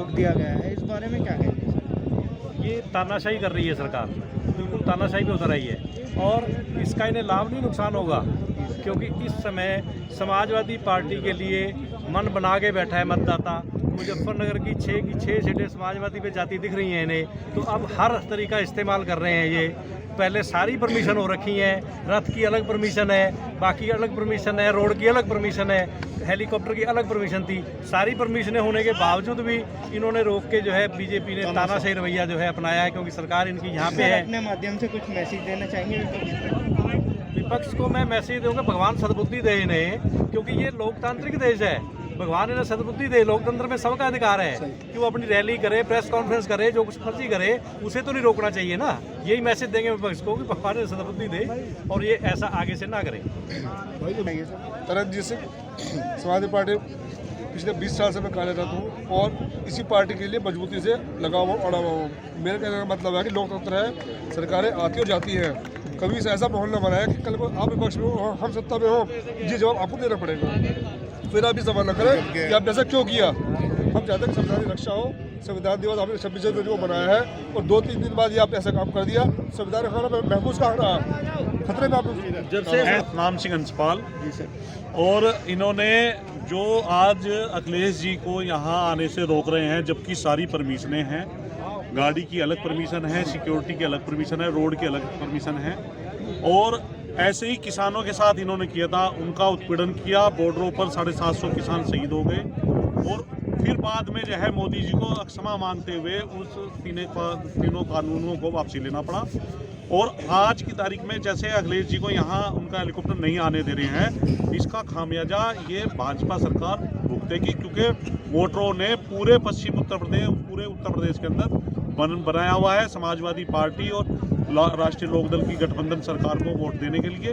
रोक दिया गया है, इस बारे में क्या कहेंगे? ये तानाशाही कर रही है सरकार, बिल्कुल तानाशाही पे उतर आई है और इसका इन्हें लाभ नहीं नुकसान होगा, क्योंकि इस समय समाजवादी पार्टी के लिए मन बना के बैठा है मतदाता। मुजफ्फरनगर की 6 सीटें समाजवादी पे जाती दिख रही हैं इन्हें, तो अब हर तरीका इस्तेमाल कर रहे हैं ये। पहले सारी परमिशन हो रखी हैं, रथ की अलग परमिशन है, बाकी अलग परमिशन है, रोड की अलग परमिशन है, हेलीकॉप्टर की अलग परमिशन थी। सारी परमिशनें होने के बावजूद भी इन्होंने रोक के जो है बीजेपी ने तानाशाही रवैया जो है अपनाया है, क्योंकि सरकार इनकी यहाँ पे है। अपने माध्यम से कुछ मैसेज देना चाहेंगे विपक्ष को? मैं मैसेज दूंगा, भगवान सद्बुद्धि दे इन्हें, क्योंकि ये लोकतांत्रिक देश है। भगवान इन्हें सद्बुद्धि दे, लोकतंत्र में सबका अधिकार है कि वो अपनी रैली करे, प्रेस कॉन्फ्रेंस करे, जो कुछ मर्जी करे, उसे तो नहीं रोकना चाहिए ना। यही मैसेज देंगे विपक्ष को कि भगवान इन्हें सद्बुद्धि दे और ये ऐसा आगे से ना करे। तरनजीत सिंह, समाजवादी पार्टी पिछले 20 साल से मैं कार्यरत हूँ और इसी पार्टी के लिए मजबूती से लगा हुआ अड़ा हुआ हूँ। मेरे कहने का मतलब है कि लोकतंत्र है, सरकारें आती और जाती हैं, कभी से ऐसा माहौल न बना है कि कल को आप विपक्ष में हो, हम सत्ता में हो, ये जवाब आपको देना पड़ेगा। फिर आप भी सवाल न करें कि आप ऐसा क्यों किया। हम चाहते हैं कि संविधान की रक्षा हो। संविधान दिवस आपने 26 जनवरी को बनाया है और 2-3 दिन बाद ये आपने ऐसा काम कर दिया। संविधान का खाना महफूज कहाँ रहा, खतरे में आप जब से नाम सिंह अंशपाल और इन्होंने जो आज अखिलेश जी को यहाँ आने से रोक रहे हैं, जबकि सारी परमिशनें हैं, गाड़ी की अलग परमिशन है, सिक्योरिटी की अलग परमिशन है, रोड की अलग परमिशन है, और ऐसे ही किसानों के साथ इन्होंने किया था, उनका उत्पीड़न किया। बॉर्डरों पर 750 किसान शहीद हो गए और फिर बाद में जो है मोदी जी को क्षमा मांगते हुए उस तीनों कानूनों को वापसी लेना पड़ा। और आज की तारीख में जैसे अखिलेश जी को यहाँ उनका हेलीकॉप्टर नहीं आने दे रहे हैं, इसका खामियाजा ये भाजपा सरकार भुगतेगी, क्योंकि वोटरों ने पूरे पूरे उत्तर प्रदेश के अंदर बनाया हुआ है समाजवादी पार्टी और राष्ट्रीय लोकदल की गठबंधन सरकार को वोट देने के लिए।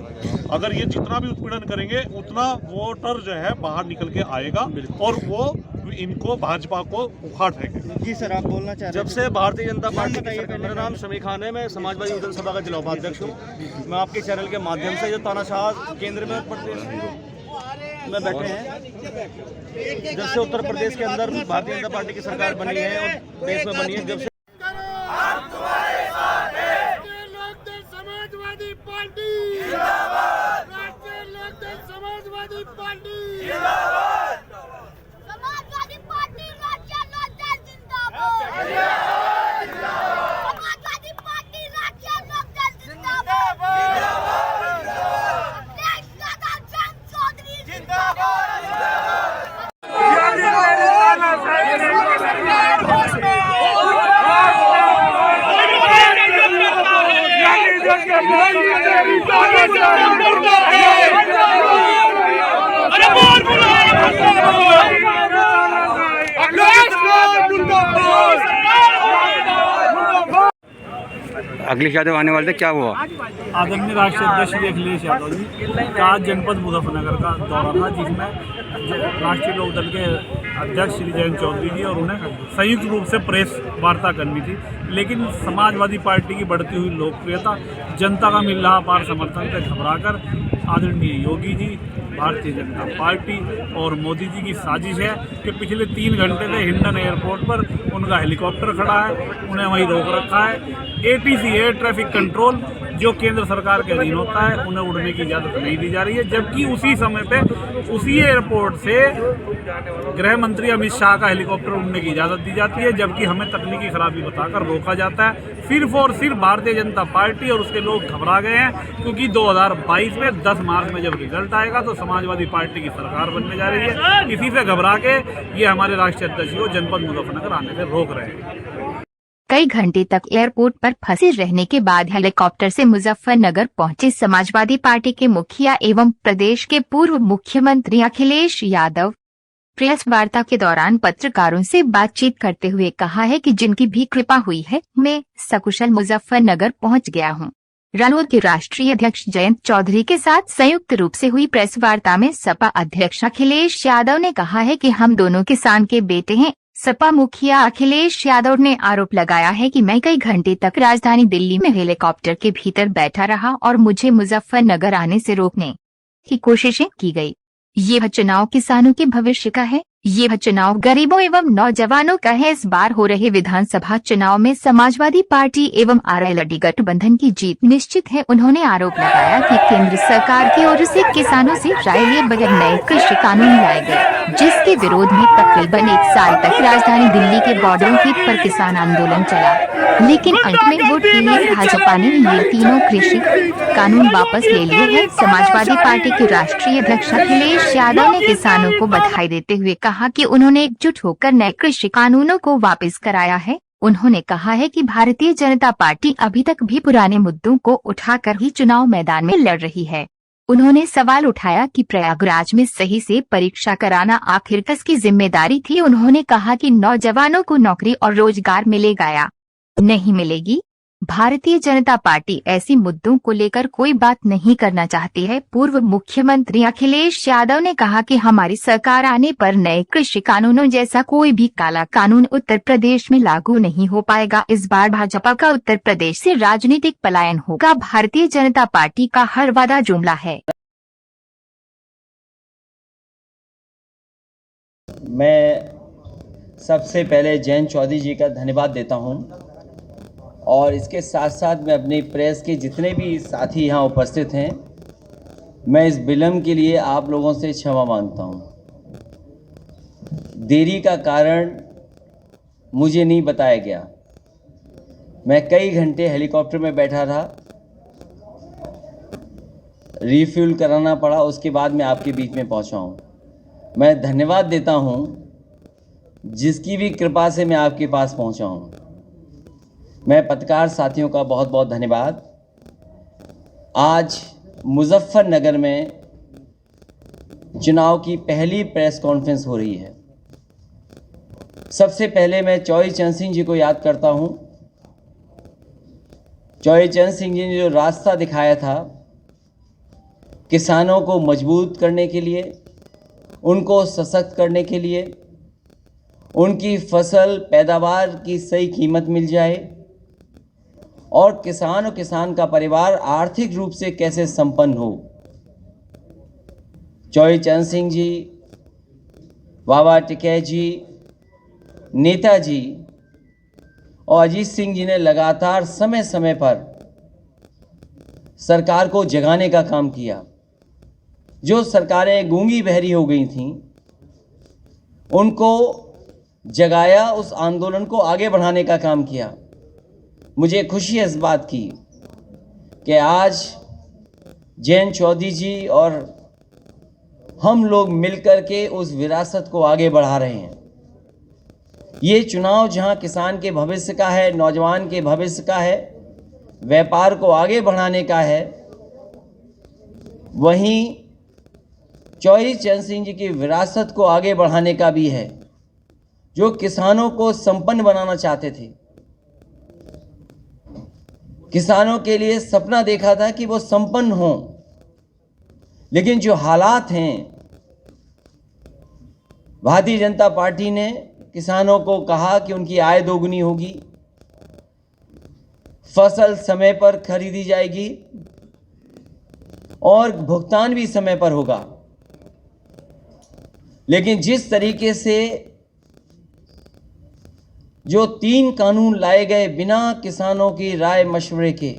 अगर ये जितना भी उत्पीड़न करेंगे उतना वोटर जो है बाहर निकल के आएगा और वो इनको भाजपा को उखाड़ फेंके। जी सर, आप बोलना चाह रहे हैं? जब से भारतीय जनता पार्टी बताइए। मेरा नाम शमी खान है, मैं समाजवादी युवजन सभा का जिला उपाध्यक्ष हूँ। मैं आपके चैनल के माध्यम से जो तानाशाह केंद्र में में बैठे हैं, जब से उत्तर प्रदेश के अंदर भारतीय जनता पार्टी की सरकार बनी है और देश में बनी है, जब से समाजवादी पार्टी जिंदाबाद, राष्ट्रीय लोकदल समाजवादी पार्टी जिंदाबाद, समाजवादी पार्टी राष्ट्रीय लोकदल जिंदाबाद, समाजवादी पार्टी राष्ट्रीय लोकदल जिंदाबाद, अखिलेश यादव जन चौधरी जिंदाबाद। अखिलेश यादव आने वाले थे, क्या हुआ? आदरणीय राष्ट्रीय अध्यक्ष श्री अखिलेश यादव जी का जनपद मुजफ्फरनगर का दौरा था, जिसमें राष्ट्रीय लोकदल के अध्यक्ष श्री जयंत चौधरी जी और उन्हें संयुक्त रूप से प्रेस वार्ता करनी थी। लेकिन समाजवादी पार्टी की बढ़ती हुई लोकप्रियता, जनता का मिल रहा अपार समर्थन से घबराकर आदरणीय योगी जी, भारतीय जनता पार्टी और मोदी जी की साजिश है कि पिछले 3 घंटे से हिंडन एयरपोर्ट पर उनका हेलीकॉप्टर खड़ा है, उन्हें वहीं रोक रखा है। ATC एयर ट्रैफिक कंट्रोल जो केंद्र सरकार के अधीन होता है, उन्हें उड़ने की इजाज़त नहीं दी जा रही है, जबकि उसी समय पे उसी एयरपोर्ट से गृह मंत्री अमित शाह का हेलीकॉप्टर उड़ने की इजाज़त दी जाती है, जबकि हमें तकनीकी खराबी बताकर रोका जाता है। सिर्फ और सिर्फ भारतीय जनता पार्टी और उसके लोग घबरा गए हैं, क्योंकि 2022 में 10 मार्च में जब रिजल्ट आएगा तो समाजवादी पार्टी की सरकार बनने जा रही है। इसी से घबरा के ये हमारे राष्ट्रीय अध्यक्ष को जनपद मुजफ्फरनगर आने से रोक रहे हैं। कई घंटे तक एयरपोर्ट पर फंसे रहने के बाद हेलीकॉप्टर से मुजफ्फरनगर पहुंचे समाजवादी पार्टी के मुखिया एवं प्रदेश के पूर्व मुख्यमंत्री अखिलेश यादव। प्रेस वार्ता के दौरान पत्रकारों से बातचीत करते हुए कहा है कि जिनकी भी कृपा हुई है, मैं सकुशल मुजफ्फरनगर पहुंच गया हूं। रालोद के राष्ट्रीय अध्यक्ष जयंत चौधरी के साथ संयुक्त रूप से हुई प्रेस वार्ता में सपा अध्यक्ष अखिलेश यादव ने कहा है कि हम दोनों किसान के बेटे हैं। सपा मुखिया अखिलेश यादव ने आरोप लगाया है कि मैं कई घंटे तक राजधानी दिल्ली में हेलीकॉप्टर के भीतर बैठा रहा और मुझे मुजफ्फरनगर आने से रोकने की कोशिशें की गई। ये चुनाव किसानों के भविष्य का है, यह चुनाव गरीबों एवं नौजवानों का है। इस बार हो रहे विधानसभा चुनाव में समाजवादी पार्टी एवं आरएलडी गठबंधन की जीत निश्चित है। उन्होंने आरोप लगाया कि केंद्र सरकार की ओर से किसानों से राय लिए बगैर नए कृषि कानून लाए गए, जिसके विरोध में तकरीबन 1 साल तक राजधानी दिल्ली के बॉर्डरों की पर किसान आंदोलन चला, लेकिन अंत में वोट के लिए भाजपा ने ये तीनों कृषि कानून वापस ले लिए हैं। समाजवादी पार्टी के राष्ट्रीय अध्यक्ष अखिलेश यादव ने किसानों को बधाई देते हुए कहा कि उन्होंने एकजुट होकर नए कृषि कानूनों को वापस कराया है। उन्होंने कहा है कि भारतीय जनता पार्टी अभी तक भी पुराने मुद्दों को उठाकर ही चुनाव मैदान में लड़ रही है। उन्होंने सवाल उठाया कि प्रयागराज में सही से परीक्षा कराना आखिर किसकी जिम्मेदारी थी। उन्होंने कहा कि नौजवानों को नौकरी और रोजगार मिलेगा या नहीं मिलेगी। भारतीय जनता पार्टी ऐसे मुद्दों को लेकर कोई बात नहीं करना चाहती है। पूर्व मुख्यमंत्री अखिलेश यादव ने कहा कि हमारी सरकार आने पर नए कृषि कानूनों जैसा कोई भी काला कानून उत्तर प्रदेश में लागू नहीं हो पाएगा। इस बार भाजपा का उत्तर प्रदेश से राजनीतिक पलायन होगा। भारतीय जनता पार्टी का हर वादा जुमला है। मैं सबसे पहले जयंत चौधरी जी का धन्यवाद देता हूं और इसके साथ साथ मैं अपनी प्रेस के जितने भी साथी यहाँ उपस्थित हैं, मैं इस विलम्ब के लिए आप लोगों से क्षमा मांगता हूँ। देरी का कारण मुझे नहीं बताया गया। मैं कई घंटे हेलीकॉप्टर में बैठा रहा, रिफ्यूल कराना पड़ा, उसके बाद मैं आपके बीच में पहुँचा हूँ। मैं धन्यवाद देता हूँ जिसकी भी कृपा से मैं आपके पास पहुँचा हूँ। मैं पत्रकार साथियों का बहुत बहुत धन्यवाद। आज मुजफ्फरनगर में चुनाव की पहली प्रेस कॉन्फ्रेंस हो रही है। सबसे पहले मैं चौधरी चरण सिंह जी को याद करता हूं। चौधरी चरण सिंह जी ने जो रास्ता दिखाया था किसानों को मजबूत करने के लिए, उनको सशक्त करने के लिए, उनकी फसल पैदावार की सही कीमत मिल जाए और किसान का परिवार आर्थिक रूप से कैसे संपन्न हो। चौधरी चरण सिंह जी, बाबा टिकैत जी, नेताजी और अजीत सिंह जी ने लगातार समय समय पर सरकार को जगाने का काम किया। जो सरकारें गूंगी बहरी हो गई थीं, उनको जगाया, उस आंदोलन को आगे बढ़ाने का काम किया। मुझे खुशी है इस बात की कि आज जयंत चौधरी जी और हम लोग मिलकर के उस विरासत को आगे बढ़ा रहे हैं। ये चुनाव जहां किसान के भविष्य का है, नौजवान के भविष्य का है, व्यापार को आगे बढ़ाने का है, वहीं चौधरी चरण सिंह जी की विरासत को आगे बढ़ाने का भी है, जो किसानों को संपन्न बनाना चाहते थे। किसानों के लिए सपना देखा था कि वो संपन्न हों, लेकिन जो हालात हैं, भारतीय जनता पार्टी ने किसानों को कहा कि उनकी आय दोगुनी होगी, फसल समय पर खरीदी जाएगी और भुगतान भी समय पर होगा। लेकिन जिस तरीके से जो 3 कानून लाए गए बिना किसानों की राय मशवरे के,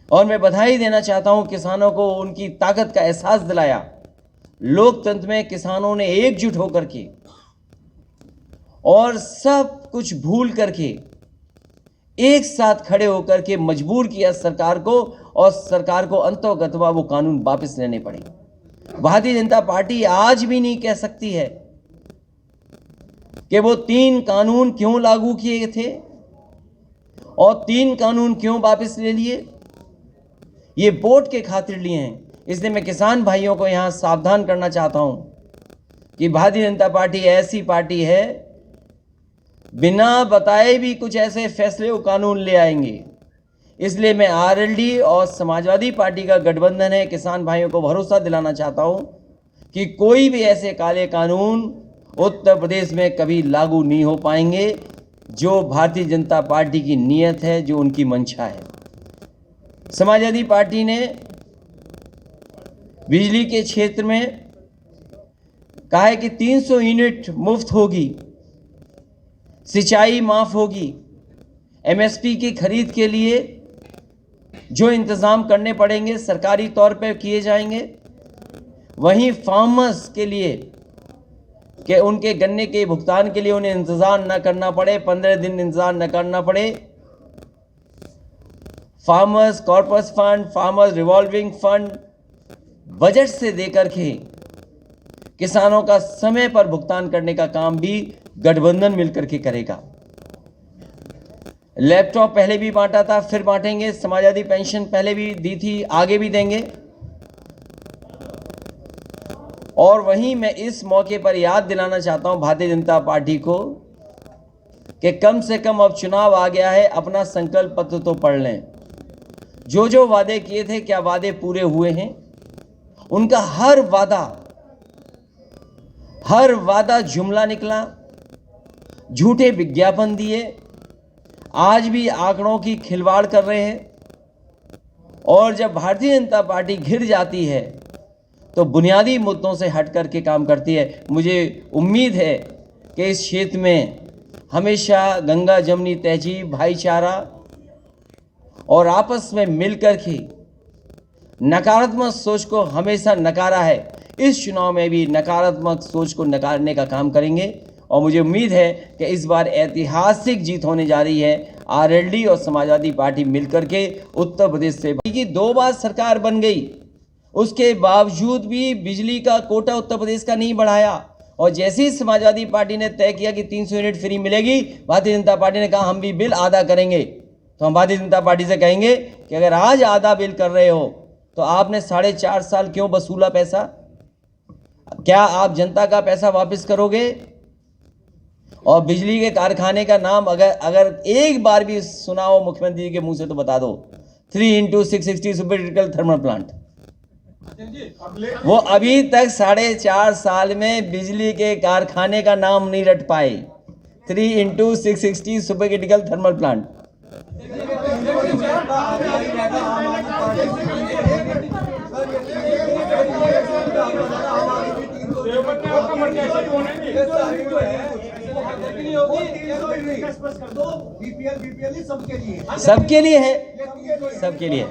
और मैं बधाई देना चाहता हूं किसानों को, उनकी ताकत का एहसास दिलाया। लोकतंत्र में किसानों ने एकजुट होकर के और सब कुछ भूल करके एक साथ खड़े होकर के मजबूर किया सरकार को, और सरकार को अंततः वो कानून वापस लेने पड़े। भारतीय जनता पार्टी आज भी नहीं कह सकती है कि वो 3 कानून क्यों लागू किए थे और 3 कानून क्यों वापस ले लिए। ये वोट के खातिर लिए हैं। इसलिए मैं किसान भाइयों को यहाँ सावधान करना चाहता हूँ कि भारतीय जनता पार्टी ऐसी पार्टी है, बिना बताए भी कुछ ऐसे फैसले और कानून ले आएंगे। इसलिए मैं आरएलडी और समाजवादी पार्टी का गठबंधन है, किसान भाइयों को भरोसा दिलाना चाहता हूँ कि कोई भी ऐसे काले कानून उत्तर प्रदेश में कभी लागू नहीं हो पाएंगे, जो भारतीय जनता पार्टी की नीयत है, जो उनकी मंशा है। समाजवादी पार्टी ने बिजली के क्षेत्र में कहा है कि 300 यूनिट मुफ्त होगी, सिंचाई माफ होगी, एमएसपी की खरीद के लिए जो इंतज़ाम करने पड़ेंगे सरकारी तौर पर किए जाएंगे। वहीं फार्मर्स के लिए कि उनके गन्ने के भुगतान के लिए उन्हें इंतज़ार न करना पड़े, 15 दिन इंतज़ार न करना पड़े। Farmers corpus fund, farmers revolving fund budget से देकर के किसानों का समय पर भुगतान करने का काम भी गठबंधन मिलकर के करेगा। लैपटॉप पहले भी बांटा था, फिर बांटेंगे। समाजवादी पेंशन पहले भी दी थी, आगे भी देंगे। और वहीं मैं इस मौके पर याद दिलाना चाहता हूं भारतीय जनता पार्टी को कि कम से कम अब चुनाव आ गया है, अपना संकल्प पत्र तो पढ़ लें। जो जो वादे किए थे, क्या वादे पूरे हुए हैं? उनका हर वादा जुमला निकला, झूठे विज्ञापन दिए, आज भी आंकड़ों की खिलवाड़ कर रहे हैं। और जब भारतीय जनता पार्टी घिर जाती है तो बुनियादी मुद्दों से हट कर के काम करती है। मुझे उम्मीद है कि इस क्षेत्र में हमेशा गंगा जमनी तहजीब, भाईचारा और आपस में मिलकर के नकारात्मक सोच को हमेशा नकारा है। इस चुनाव में भी नकारात्मक सोच को नकारने का काम करेंगे और मुझे उम्मीद है कि इस बार ऐतिहासिक जीत होने जा रही है। आरएलडी और समाजवादी पार्टी मिलकर के उत्तर प्रदेश से की 2 बार सरकार बन गई, उसके बावजूद भी बिजली का कोटा उत्तर प्रदेश का नहीं बढ़ाया। और जैसे ही समाजवादी पार्टी ने तय किया कि 300 यूनिट फ्री मिलेगी, भारतीय जनता पार्टी ने कहा हम भी बिल आधा करेंगे। तो हम भारतीय जनता पार्टी से कहेंगे कि अगर आज आधा बिल कर रहे हो तो आपने 4.5 साल क्यों वसूला पैसा? क्या आप जनता का पैसा वापस करोगे? और बिजली के कारखाने का नाम अगर एक बार भी सुना हो मुख्यमंत्री के मुंह से तो बता दो। 3x660 super critical thermal plant, वो अभी तक 4.5 साल में बिजली के कारखाने का नाम नहीं रट पाए। 3x660 super critical thermal plant. सबके लिए है, सबके लिए है।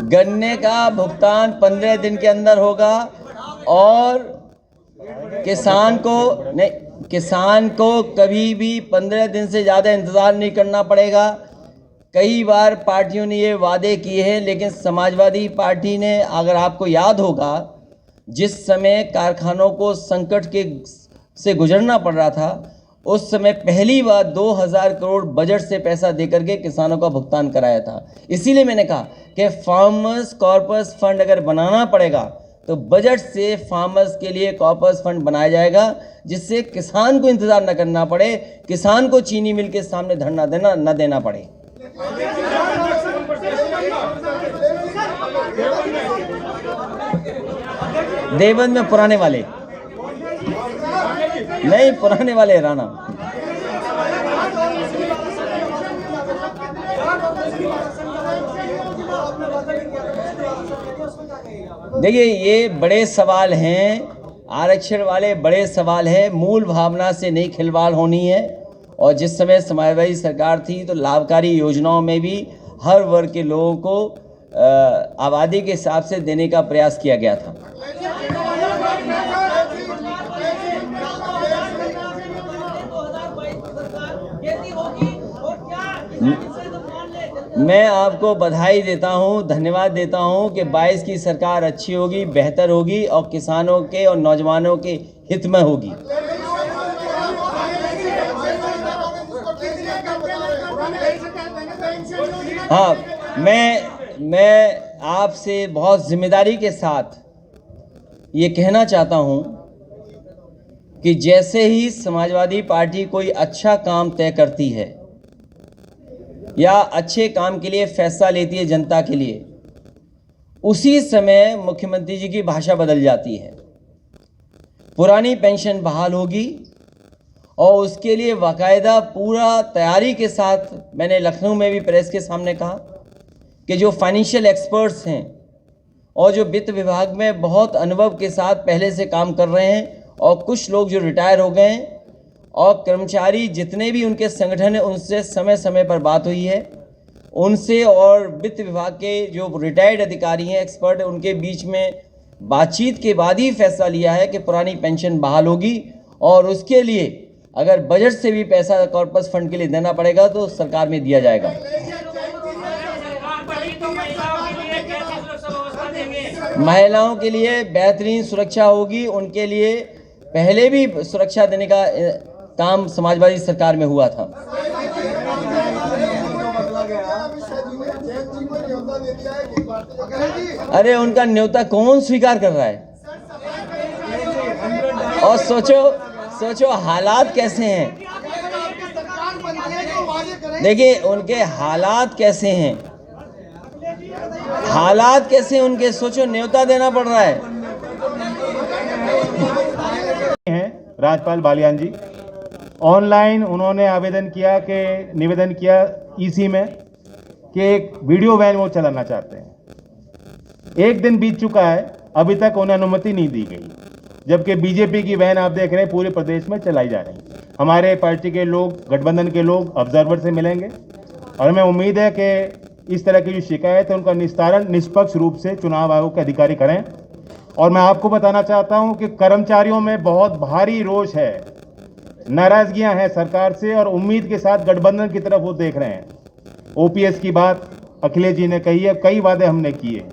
गन्ने का भुगतान 15 दिन के अंदर होगा और किसान को कभी भी 15 दिन से ज़्यादा इंतज़ार नहीं करना पड़ेगा। कई बार पार्टियों ने ये वादे किए हैं, लेकिन समाजवादी पार्टी ने, अगर आपको याद होगा, जिस समय कारखानों को संकट से गुजरना पड़ रहा था, उस समय पहली बार 2000 करोड़ बजट से पैसा देकर के किसानों का भुगतान कराया था। इसीलिए मैंने कहा कि फार्मर्स कॉर्पस फंड अगर बनाना पड़ेगा तो बजट से फार्मर्स के लिए कॉर्पस फंड बनाया जाएगा, जिससे किसान को इंतजार न करना पड़े, किसान को चीनी मिल के सामने धरना न देना पड़े। देवबंद में पुराने वाले नहीं, पुराने वाले राणा। देखिए, ये बड़े सवाल हैं, आरक्षण वाले बड़े सवाल हैं। मूल भावना से नहीं खिलवाड़ होनी है। और जिस समय समाजवादी सरकार थी तो लाभकारी योजनाओं में भी हर वर्ग के लोगों को आबादी के हिसाब से देने का प्रयास किया गया था। मैं आपको बधाई देता हूं, धन्यवाद देता हूं कि 22 की सरकार अच्छी होगी, बेहतर होगी और किसानों के और नौजवानों के हित में होगी। हाँ, मैं आपसे बहुत जिम्मेदारी के साथ ये कहना चाहता हूं कि जैसे ही समाजवादी पार्टी कोई अच्छा काम तय करती है या अच्छे काम के लिए फैसला लेती है जनता के लिए, उसी समय मुख्यमंत्री जी की भाषा बदल जाती है। पुरानी पेंशन बहाल होगी और उसके लिए बाकायदा पूरा तैयारी के साथ मैंने लखनऊ में भी प्रेस के सामने कहा कि जो फाइनेंशियल एक्सपर्ट्स हैं और जो वित्त विभाग में बहुत अनुभव के साथ पहले से काम कर रहे हैं और कुछ लोग जो रिटायर हो गए हैं और कर्मचारी जितने भी उनके संगठन हैं उनसे समय समय पर बात हुई है, उनसे और वित्त विभाग के जो रिटायर्ड अधिकारी हैं, एक्सपर्ट हैं, उनके बीच में बातचीत के बाद ही फैसला लिया है कि पुरानी पेंशन बहाल होगी और उसके लिए अगर बजट से भी पैसा कॉर्पस फंड के लिए देना पड़ेगा तो सरकार में दिया जाएगा। महिलाओं के लिए बेहतरीन सुरक्षा होगी, उनके लिए पहले भी सुरक्षा देने का काम समाजवादी सरकार में हुआ था। अरे उनका न्योता कौन स्वीकार कर रहा है? और सोचो हालात कैसे हैं। देखिए उनके हालात कैसे हैं, उनके सोचो, न्योता देना पड़ रहा है। राजपाल बालियान जी ऑनलाइन उन्होंने निवेदन किया ईसी में कि एक वीडियो वैन वो चलाना चाहते हैं। एक दिन बीत चुका है, अभी तक उन्हें अनुमति नहीं दी गई, जबकि बीजेपी की वैन आप देख रहे हैं पूरे प्रदेश में चलाई जा रही है। हमारे पार्टी के लोग, गठबंधन के लोग ऑब्जर्वर से मिलेंगे और हमें उम्मीद है कि इस तरह की जो शिकायत है उनका निस्तारण निष्पक्ष रूप से चुनाव आयोग के अधिकारी करें। और मैं आपको बताना चाहता हूं कि कर्मचारियों में बहुत भारी रोष है, नाराजगियां हैं सरकार से और उम्मीद के साथ गठबंधन की तरफ वो देख रहे हैं। ओपीएस की बात अखिलेश जी ने कही है, कई वादे हमने किए।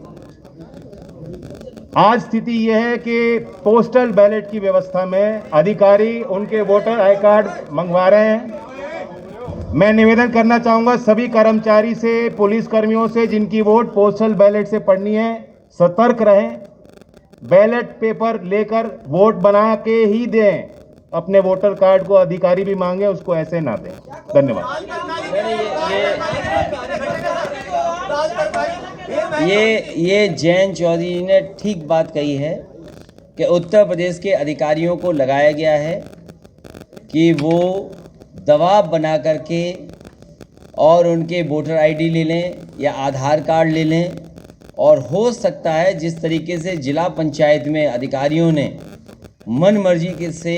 आज स्थिति यह है कि पोस्टल बैलेट की व्यवस्था में अधिकारी उनके वोटर आई कार्ड मंगवा रहे हैं। मैं निवेदन करना चाहूंगा सभी कर्मचारी से, पुलिस कर्मियों से जिनकी वोट पोस्टल बैलेट से पड़नी है, सतर्क रहें। बैलेट पेपर लेकर वोट बना के ही दें, अपने वोटर कार्ड को अधिकारी भी मांगे उसको ऐसे ना दें। धन्यवाद। ये जयंत चौधरी ने ठीक बात कही है कि उत्तर प्रदेश के अधिकारियों को लगाया गया है कि वो दबाव बना करके और उनके वोटर आईडी ले लें या आधार कार्ड ले लें। और हो सकता है जिस तरीके से जिला पंचायत में अधिकारियों ने मन मर्जी के से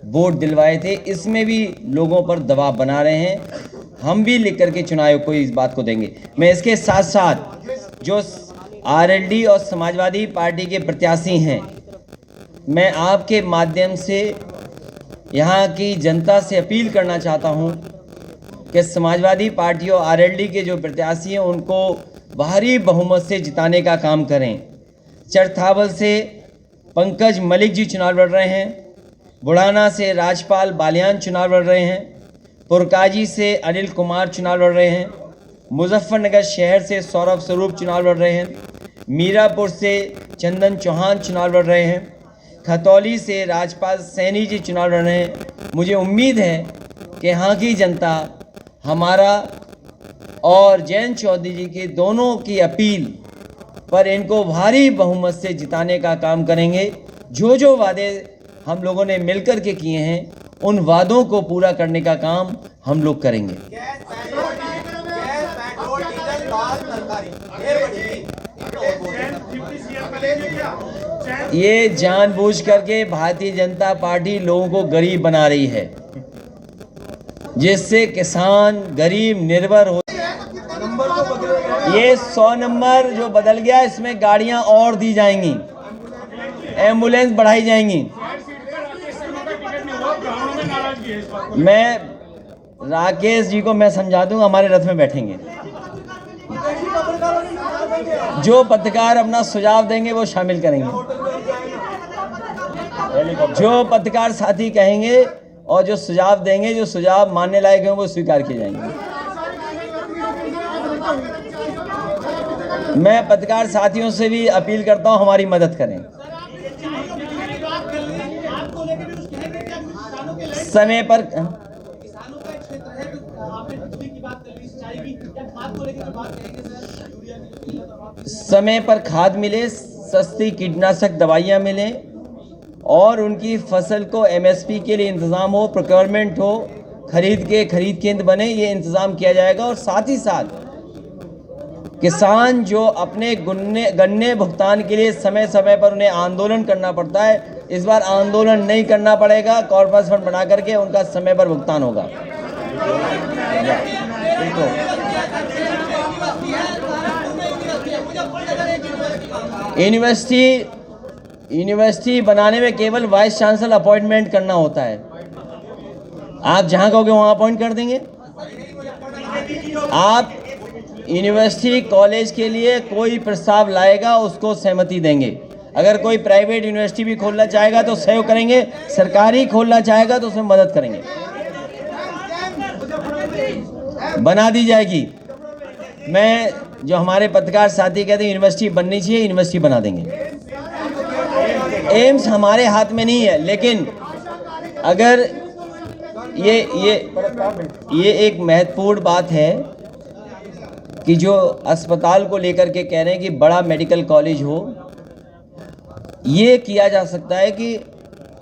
वोट दिलवाए थे, इसमें भी लोगों पर दबाव बना रहे हैं। हम भी लिख करके चुनाव आयोग को इस बात को देंगे। मैं इसके साथ साथ जो आरएलडी और समाजवादी पार्टी के प्रत्याशी हैं, मैं आपके माध्यम से यहाँ की जनता से अपील करना चाहता हूँ कि समाजवादी पार्टी और आरएलडी के जो प्रत्याशी हैं उनको भारी बहुमत से जिताने का काम करें। चरथावल से पंकज मलिक जी चुनाव लड़ रहे हैं, बुढ़ाना से राजपाल बालियान चुनाव लड़ रहे हैं, पुरकाजी से अनिल कुमार चुनाव लड़ रहे हैं, मुजफ्फरनगर शहर से सौरभ स्वरूप चुनाव लड़ रहे हैं, मीरापुर से चंदन चौहान चुनाव लड़ रहे हैं, खतौली से राजपाल सैनी जी चुनाव लड़ रहे हैं। मुझे उम्मीद है कि यहाँ की जनता हमारा और जयंत चौधरी जी की दोनों की अपील पर इनको भारी बहुमत से जिताने का काम करेंगे। जो वादे हम लोगों ने मिलकर के किए हैं उन वादों को पूरा करने का काम हम लोग करेंगे। ये जानबूझ करके भारतीय जनता पार्टी लोगों को गरीब बना रही है, जिससे किसान गरीब निर्भर हो। ये 100 नंबर जो बदल गया, इसमें गाड़ियां और दी जाएंगी, एम्बुलेंस बढ़ाई जाएंगी। मैं राकेश जी को मैं समझा दूंगा, हमारे रथ में बैठेंगे। जो पत्रकार अपना सुझाव देंगे वो शामिल करेंगे, जो पत्रकार साथी कहेंगे और जो सुझाव देंगे, जो सुझाव मानने लायक हैं वो स्वीकार किए जाएंगे। मैं पत्रकार साथियों से भी अपील करता हूं हमारी मदद करें। समय पर समय पर खाद मिले, सस्ती कीटनाशक दवाइयां मिलें और उनकी फसल को MSP के लिए इंतज़ाम हो, प्रोक्योरमेंट हो, खरीद केंद्र बने, ये इंतज़ाम किया जाएगा। और साथ ही साथ किसान जो अपने गन्ने भुगतान के लिए समय समय पर उन्हें आंदोलन करना पड़ता है, इस बार आंदोलन नहीं करना पड़ेगा, कॉर्पस फंड बना करके उनका समय पर भुगतान होगा। यूनिवर्सिटी बनाने में केवल वाइस चांसलर अपॉइंटमेंट करना होता है। आप जहां कहोगे वहां अपॉइंट कर देंगे। आप यूनिवर्सिटी कॉलेज के लिए कोई प्रस्ताव लाएगा, उसको सहमति देंगे। अगर कोई प्राइवेट यूनिवर्सिटी भी खोलना चाहेगा तो सहयोग करेंगे, सरकारी खोलना चाहेगा तो उसमें मदद करेंगे, बना दी जाएगी। मैं जो हमारे पत्रकार साथी कहते हैं यूनिवर्सिटी बननी चाहिए, यूनिवर्सिटी बना देंगे। एम्स हमारे हाथ में नहीं है, लेकिन अगर ये एक महत्वपूर्ण बात है कि जो अस्पताल को लेकर के कह रहे हैं कि बड़ा मेडिकल कॉलेज हो, ये किया जा सकता है कि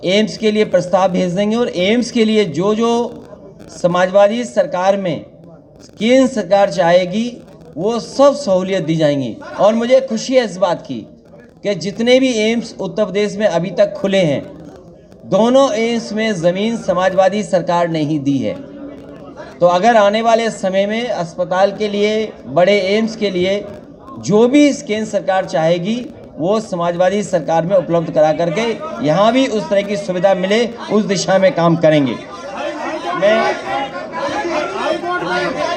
एम्स के लिए प्रस्ताव भेज देंगे और एम्स के लिए जो जो समाजवादी सरकार में केंद्र सरकार चाहेगी वो सब सहूलियत दी जाएंगी। और मुझे खुशी है इस बात की कि जितने भी एम्स उत्तर प्रदेश में अभी तक खुले हैं, दोनों एम्स में ज़मीन समाजवादी सरकार ने ही दी है। तो अगर आने वाले समय में अस्पताल के लिए, बड़े एम्स के लिए जो भी केंद्र सरकार चाहेगी वो समाजवादी सरकार में उपलब्ध करा करके यहाँ भी उस तरह की सुविधा मिले, उस दिशा में काम करेंगे।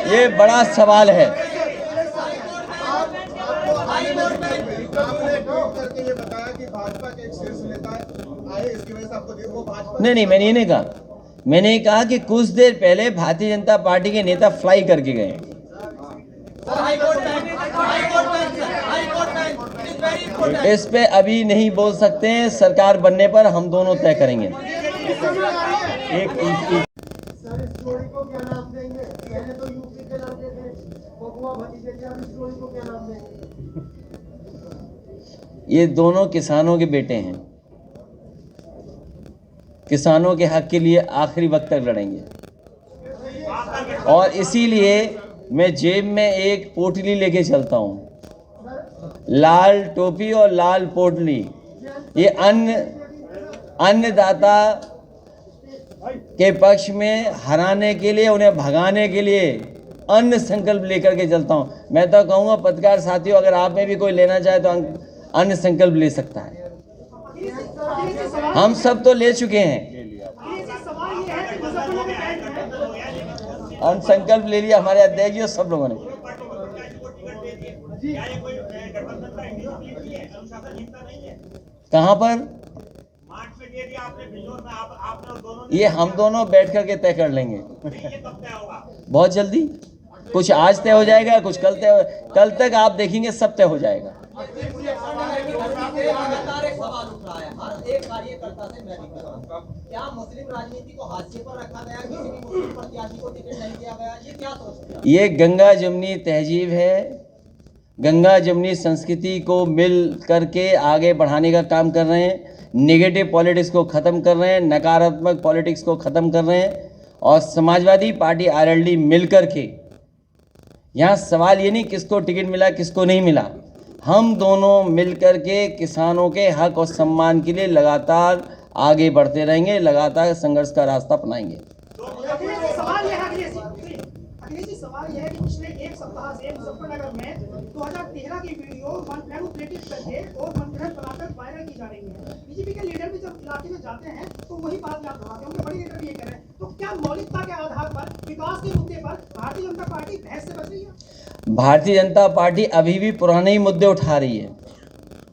ये बड़ा सवाल है। नहीं, मैंने ये नहीं कहा। मैंने कहा कि कुछ देर पहले भारतीय जनता पार्टी के नेता फ्लाई करके गए। इस पे अभी नहीं बोल सकते हैं, सरकार बनने पर हम दोनों तय करेंगे। ये दोनों किसानों के बेटे हैं, किसानों के हक के लिए आखिरी वक्त तक लड़ेंगे। और इसीलिए मैं जेब में एक पोटली लेके चलता हूँ, लाल टोपी और लाल पोटली। ये अन्नदाता के पक्ष में हराने के लिए, उन्हें भगाने के लिए अन्न संकल्प लेकर के चलता हूँ। मैं तो कहूँगा पत्रकार साथियों, अगर आप में भी कोई लेना चाहे तो अन्न संकल्प ले सकता है। हम सब तो ले चुके हैं, अन्न संकल्प ले लिया हमारे अध्यक्ष जी और सब लोगों ने। कहाँ पर? ये हम दोनों बैठ करके तय कर लेंगे बहुत जल्दी। कुछ आज तय हो जाएगा, कुछ कल तक आप देखेंगे सब तय हो जाएगा। क्या मुस्लिम राजनीति को हाशिए पर रखा गया, किसी भी मुस्लिम प्रत्याशी को टिकट नहीं दिया गया, ये क्या सोचते हैं? ये गंगा जमुनी तहजीब है। गंगा जमुनी संस्कृति को मिल करके आगे बढ़ाने का काम कर रहे हैं। नेगेटिव पॉलिटिक्स को ख़त्म कर रहे हैं, नकारात्मक पॉलिटिक्स को ख़त्म कर रहे हैं। और समाजवादी पार्टी RLD मिल करके, यहाँ सवाल ये नहीं किसको टिकट मिला किसको नहीं मिला, हम दोनों मिलकर के किसानों के हक और सम्मान के लिए लगातार आगे बढ़ते रहेंगे, लगातार संघर्ष का रास्ता अपनाएंगे। सवाल यह है कि पिछले एक सप्ताह से मुजफ्फरनगर में 2013 की वीडियो मैनिपुलेटिव करके और कॉन्फिडेंस बनाकर वायरल की जा रही है। बीजेपी के लीडर भी जब इलाके में जाते हैं तो वही बात याद दोहराते हैं, उनके बड़े लीडर भी ये कह रहे हैं। तो क्या मौलिकता के आधार पर, विकास के मुद्दे पर भारतीय जनता पार्टी बहस से बच रही है? भारतीय जनता पार्टी अभी भी पुराने ही मुद्दे उठा रही है।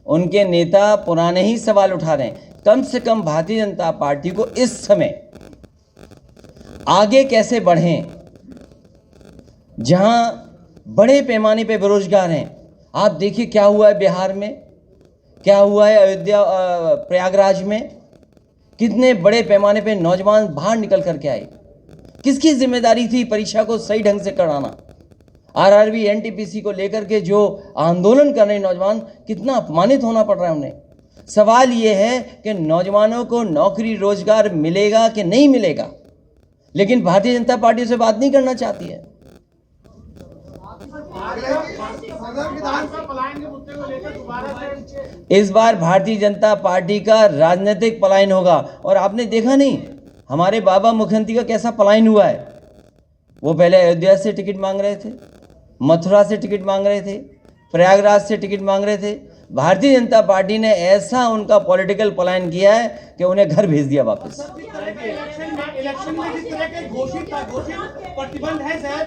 उनके नेता पुराने ही सवाल उठा रहे हैं। कम से कम भारतीय जनता पार्टी को इस समय आगे कैसे बढ़ें, जहां बड़े पैमाने पे बेरोजगार हैं। आप देखिए क्या हुआ है बिहार में, क्या हुआ है अयोध्या प्रयागराज में, कितने बड़े पैमाने पे नौजवान बाहर निकल करके आए। किसकी जिम्मेदारी थी परीक्षा को सही ढंग से कराना? RRB NTPC को लेकर के जो आंदोलन कर रहे नौजवान, कितना अपमानित होना पड़ रहा है उन्हें। सवाल ये है कि नौजवानों को नौकरी रोजगार मिलेगा कि नहीं मिलेगा, लेकिन भारतीय जनता पार्टी से बात नहीं करना चाहती है। इस बार भारतीय जनता पार्टी का राजनीतिक पलायन होगा। और आपने देखा नहीं हमारे बाबा मुख्यमंत्री का कैसा पलायन हुआ है। वो पहले अयोध्या से टिकट मांग रहे थे, मथुरा से टिकट मांग रहे थे, प्रयागराज से टिकट मांग रहे थे। भारतीय जनता पार्टी ने ऐसा उनका पॉलिटिकल पलायन किया है कि उन्हें घर भेज दिया वापस। इलेक्शन में जिस तरह के घोषित प्रतिबंध है सर,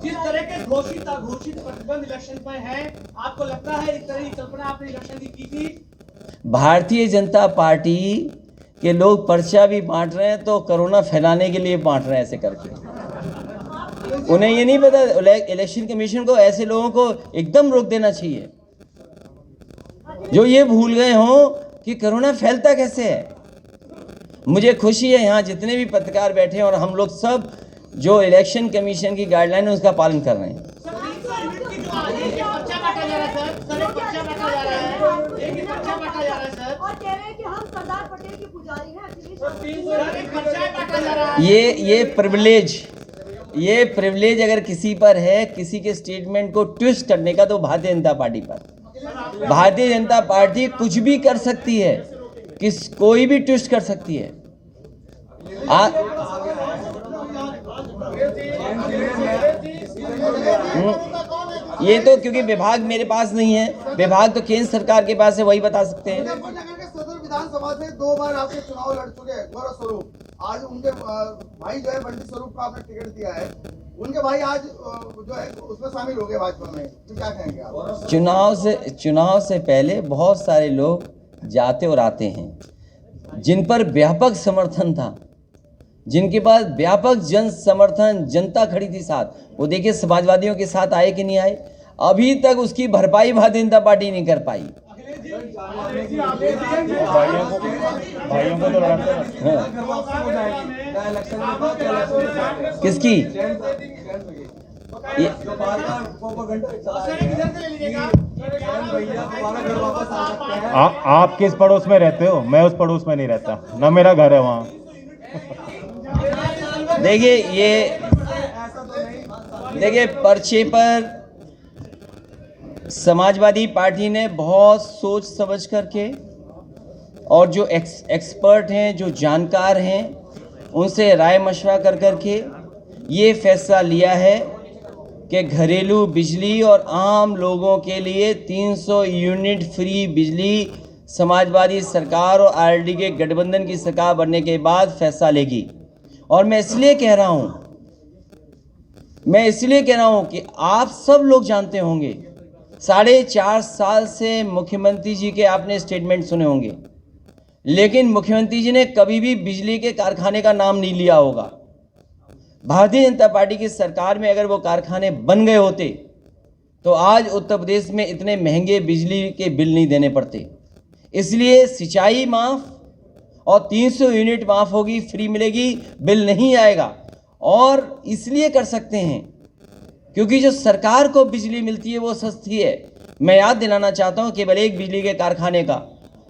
जिस तरह के घोषित प्रतिबंध इलेक्शन पर है, आपको लगता है इस तरह की कल्पना आपने इलेक्शन की थी? भारतीय जनता पार्टी के लोग पर्चा भी बांट रहे हैं तो कोरोना फैलाने के लिए बांट रहे हैं ऐसे करके। उन्हें ये नहीं पता इलेक्शन कमीशन को ऐसे लोगों को एकदम रोक देना चाहिए जो ये भूल गए हों कि कोरोना फैलता कैसे है। मुझे खुशी है यहाँ जितने भी पत्रकार बैठे हैं और हम लोग सब जो इलेक्शन कमीशन की गाइडलाइन है उसका पालन कर रहे हैं। ये प्रिविलेज अगर किसी पर है, किसी के स्टेटमेंट को ट्विस्ट करने का, तो भारतीय जनता पार्टी पर। भारतीय जनता पार्टी कुछ भी कर सकती है, कोई भी ट्विस्ट कर सकती है। ये तो क्योंकि विभाग मेरे पास नहीं है, विभाग तो केंद्र सरकार के पास है, वही बता सकते हैं। विधानसभा से 2 बार आपके चुनाव लड़ चुके हैं गौरव स्वरूप। आज उनके भाई जो है बंटी स्वरूप को आपने टिकट दिया है, उनके भाई आज जो है उसमें शामिल हो गए भाजपा में, तो क्या कहेंगे आप? चुनाव से पहले बहुत सारे लोग जाते और आते हैं जिन पर व्यापक समर्थन था, जिनके पास व्यापक जन समर्थन, जनता खड़ी थी साथ। वो देखिए समाजवादियों के साथ आए कि नहीं आए, अभी तक उसकी भरपाई भारतीय जनता पार्टी नहीं कर पाई। भाइयों को तो किसकी? आप किस पड़ोस में रहते हो? मैं उस पड़ोस में नहीं रहता, ना मेरा घर है वहाँ। देखिए पर्चे पर समाजवादी पार्टी ने बहुत सोच समझ करके और जो एक्सपर्ट हैं, जो जानकार हैं, उनसे राय मशवरा कर करके ये फैसला लिया है कि घरेलू बिजली और आम लोगों के लिए 300 यूनिट फ्री बिजली समाजवादी सरकार और आरएलडी के गठबंधन की सरकार बनने के बाद फैसला लेगी। और मैं इसलिए कह रहा हूं कि आप सब लोग जानते होंगे 4.5 साल से मुख्यमंत्री जी के आपने स्टेटमेंट सुने होंगे, लेकिन मुख्यमंत्री जी ने कभी भी बिजली के कारखाने का नाम नहीं लिया होगा। भारतीय जनता पार्टी की सरकार में अगर वो कारखाने बन गए होते तो आज उत्तर प्रदेश में इतने महंगे बिजली के बिल नहीं देने पड़ते। इसलिए सिंचाई माफ़ और 300 यूनिट माफ़ होगी, फ्री मिलेगी, बिल नहीं आएगा। और इसलिए कर सकते हैं क्योंकि जो सरकार को बिजली मिलती है वो सस्ती है। मैं याद दिलाना चाहता हूँ केवल एक बिजली के कारखाने का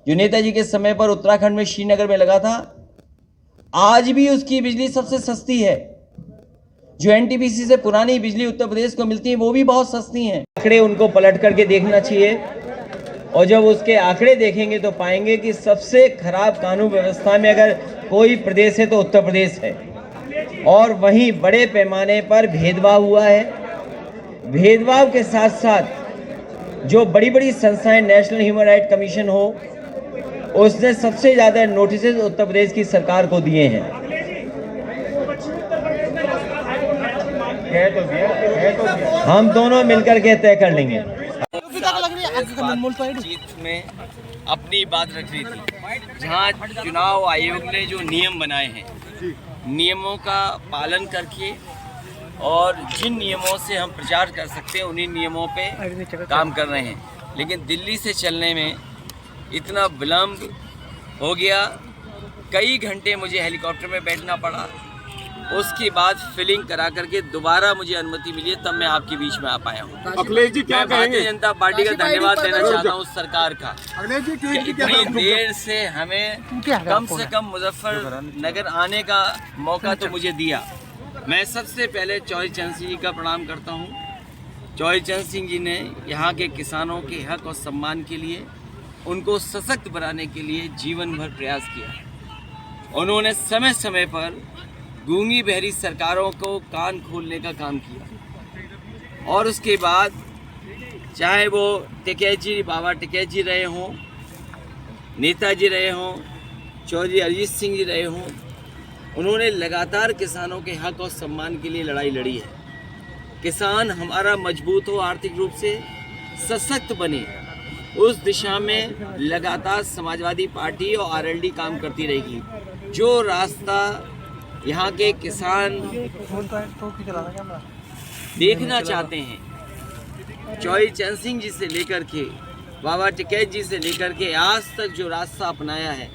जो नेताजी के समय पर उत्तराखंड में श्रीनगर में लगा था, आज भी उसकी बिजली सबसे सस्ती है। जो एनटीपीसी से पुरानी बिजली उत्तर प्रदेश को मिलती है वो भी बहुत सस्ती हैं। आंकड़े उनको पलट करके देखना चाहिए और जब उसके आंकड़े देखेंगे तो पाएंगे कि सबसे खराब कानून व्यवस्था में अगर कोई प्रदेश है तो उत्तर प्रदेश है। और वहीं बड़े पैमाने पर भेदभाव हुआ है। भेदभाव के साथ साथ जो बड़ी बड़ी संस्थाएं, नेशनल ह्यूमन राइट कमीशन हो, उसने सबसे ज़्यादा नोटिस उत्तर प्रदेश की सरकार को दिए हैं। हम दोनों मिलकर के तय कर लेंगे। जीत में अपनी बात रख रही थी, जहां चुनाव आयोग ने जो नियम बनाए हैं, नियमों का पालन करके और जिन नियमों से हम प्रचार कर सकते हैं उन्हीं नियमों पे काम कर रहे हैं। लेकिन दिल्ली से चलने में इतना विलम्ब हो गया, कई घंटे मुझे हेलीकॉप्टर में बैठना पड़ा उसके बाद फिलिंग करा करके दोबारा मुझे अनुमति मिली है, तब मैं आपके बीच में आ पाया हूँ। अखिलेश जी क्या मैं भारतीय जनता पार्टी का धन्यवाद देना चाहता हूँ सरकार का। इतनी देर से हमें कम से कम मुजफ्फरनगर आने का मौका तो मुझे दिया। मैं सबसे पहले चौधरी चरण सिंह जी का प्रणाम करता हूँ। चौधरी चरण सिंह जी ने यहाँ के किसानों के हक और सम्मान के लिए, उनको सशक्त बनाने के लिए जीवन भर प्रयास किया। उन्होंने समय समय पर गूंगी बहरी सरकारों को कान खोलने का काम किया और उसके बाद चाहे वो टिकैत जी, बाबा टिकैत जी रहे हों, नेताजी रहे हों, चौधरी अरिजीत सिंह जी रहे हों, उन्होंने लगातार किसानों के हक और सम्मान के लिए लड़ाई लड़ी है। किसान हमारा मजबूत हो, आर्थिक रूप से सशक्त बने, उस दिशा में लगातार समाजवादी पार्टी और आरएलडी काम करती रहेगी। जो रास्ता यहाँ के किसान देखना चाहते हैं, चौधरी चरण सिंह जी से लेकर के बाबा टिकैत जी से लेकर के आज तक जो रास्ता अपनाया है,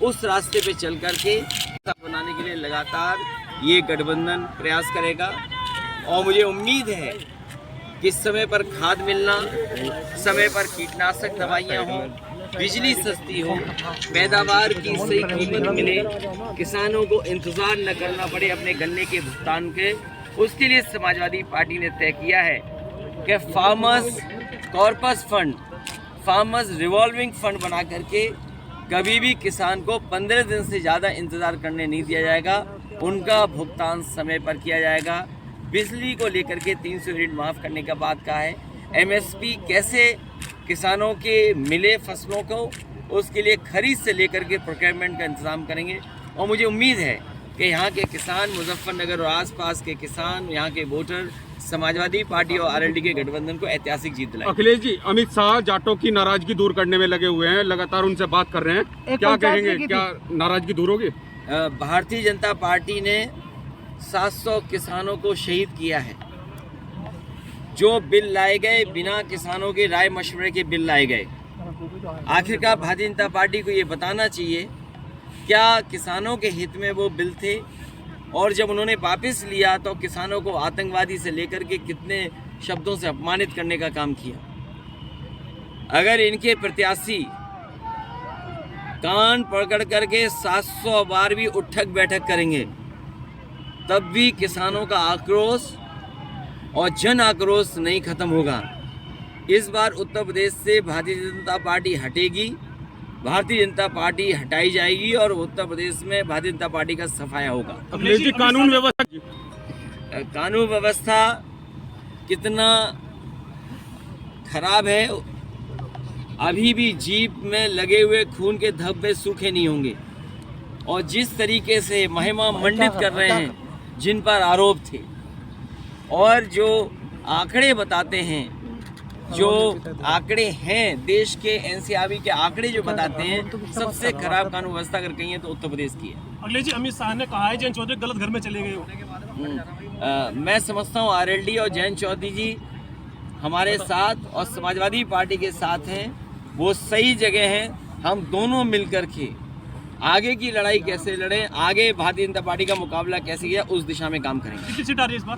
उस रास्ते पे चल कर के बनाने के लिए लगातार ये गठबंधन प्रयास करेगा। और मुझे उम्मीद है कि समय पर खाद मिलना, समय पर कीटनाशक दवाइयाँ हों, बिजली सस्ती हो, पैदावार की सही कीमत मिले, किसानों को इंतज़ार न करना पड़े अपने गन्ने के भुगतान के, उसके लिए समाजवादी पार्टी ने तय किया है कि farmers corpus fund, farmers revolving fund बना करके कभी भी किसान को 15 दिन से ज़्यादा इंतज़ार करने नहीं दिया जाएगा। उनका भुगतान समय पर किया जाएगा। बिजली को लेकर के 300 यूनिट माफ़ करने का बात कहा है। एमएसपी कैसे किसानों के मिले फसलों को, उसके लिए खरीद से लेकर के प्रोक्योरमेंट का इंतज़ाम करेंगे। और मुझे उम्मीद है कि यहाँ के किसान, मुजफ्फरनगर और आसपास के किसान, यहाँ के वोटर समाजवादी पार्टी और आरएलडी के गठबंधन को ऐतिहासिक जीत दिलाएंगे। अखिलेश जी, अमित शाह जाटों की नाराजगी दूर करने में लगे हुए हैं, लगातार उनसे बात कर रहे हैं, क्या कहेंगे, क्या नाराजगी दूर होगी? भारतीय जनता पार्टी ने 700 किसानों को शहीद किया है। जो बिल लाए गए बिना किसानों के राय मशवरे के बिल लाए गए। आखिरकार भारतीय जनता पार्टी को ये बताना चाहिए क्या किसानों के हित में वो बिल थे, और जब उन्होंने वापस लिया तो किसानों को आतंकवादी से लेकर के कितने शब्दों से अपमानित करने का काम किया। अगर इनके प्रत्याशी कान पकड़ करके 700 बार भी उठक बैठक करेंगे, तब भी किसानों का आक्रोश और जन आक्रोश नहीं खत्म होगा। इस बार उत्तर प्रदेश से भारतीय जनता पार्टी हटेगी, भारतीय जनता पार्टी हटाई जाएगी और उत्तर प्रदेश में भारतीय जनता पार्टी का सफाया होगा। कानून व्यवस्था कितना खराब है, अभी भी जीप में लगे हुए खून के धब्बे सूखे नहीं होंगे। और जिस तरीके से महिमा मंडित कर रहे हैं जिन पर आरोप थे, और जो आंकड़े बताते हैं, जो आंकड़े हैं देश के एनसीआरबी के आंकड़े जो बताते हैं, सबसे खराब कानून व्यवस्था अगर कहीं है तो उत्तर प्रदेश की है। अखिलेश जी, अमित शाह ने कहा है जयंत चौधरी गलत घर में चले गए हो। मैं समझता हूँ आरएलडी और जयंत चौधरी जी हमारे साथ और समाजवादी पार्टी के साथ हैं, वो सही जगह हैं। हम दोनों मिलकर के आगे की लड़ाई कैसे लड़ें, आगे भारतीय जनता पार्टी का मुकाबला कैसे किया, उस दिशा में काम करेंगे। कितनी सीट आ रही है इस बार?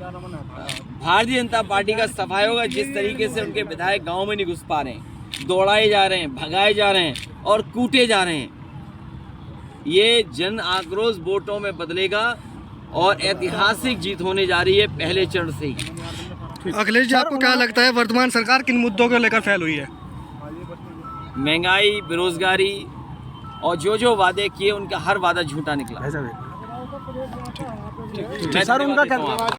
भारतीय जनता पार्टी का सफाया होगा। जिस तरीके से उनके विधायक गांव में नहीं घुस पा रहे हैं, दौड़ाए जा रहे हैं, भगाए जा रहे हैं और कूटे जा रहे हैं, ये जन आक्रोश वोटों में बदलेगा और ऐतिहासिक जीत होने जा रही है पहले चरण से ही। अखिलेश जी, आपको क्या लगता है वर्तमान सरकार किन मुद्दों को लेकर फेल हुई है? महंगाई, बेरोजगारी और जो वादे किए उनका हर वादा झूठा निकला। सर, उनका